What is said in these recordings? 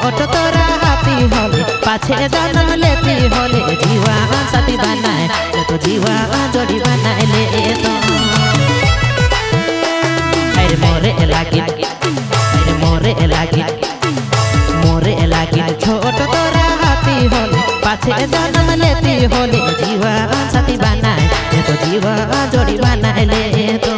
छोट तोरा हाथी होले पाछे जन्म लेती होले जीवा साथी बनाए तो जीवा जोड़ी बनाए ले तो अरे मोरे लागी छोट तोरा हाथी होले पाछे जन्म लेती होले जीवा साथी बनाए तो जीवा जोड़ी बनाए ले तो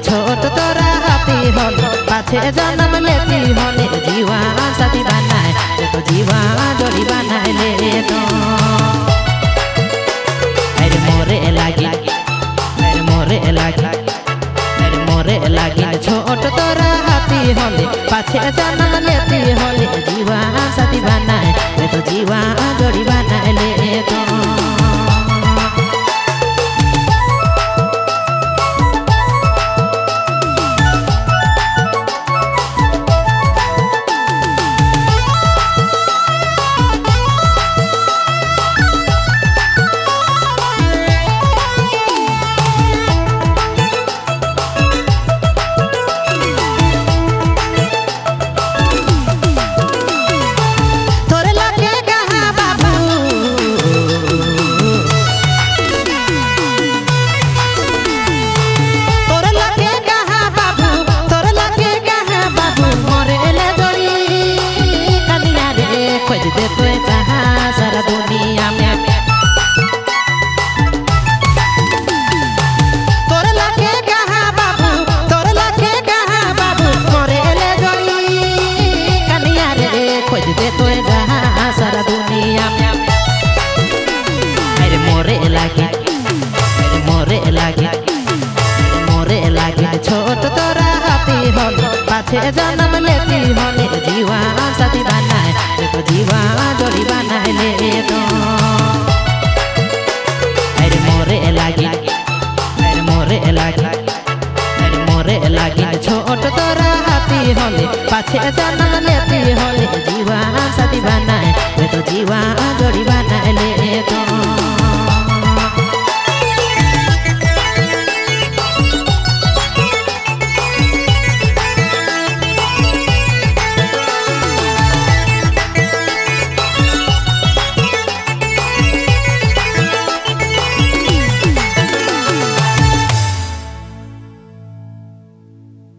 छोट तोरा हाथी होले पाछे जन्म लेती होले जीवा साथी बनाए तो जीवा जोड़ी बनाए ले तो अरे मोरे लागी छोट तोरा हाथी होले पाछे जन्म लेती होले जीवा साथी बनाए तो जीवा जोड़ी बनाए ले तो छोट तोरा हाथी होले पाछे जन्म लेती होले जीवा साथी बनाए तो जीवा जोड़ी बनाए ले तो अरे मोरे लागी छोट तोरा हाथी होले पाछे जन्म लेती होले जीवा साथी बनाए तो जीवा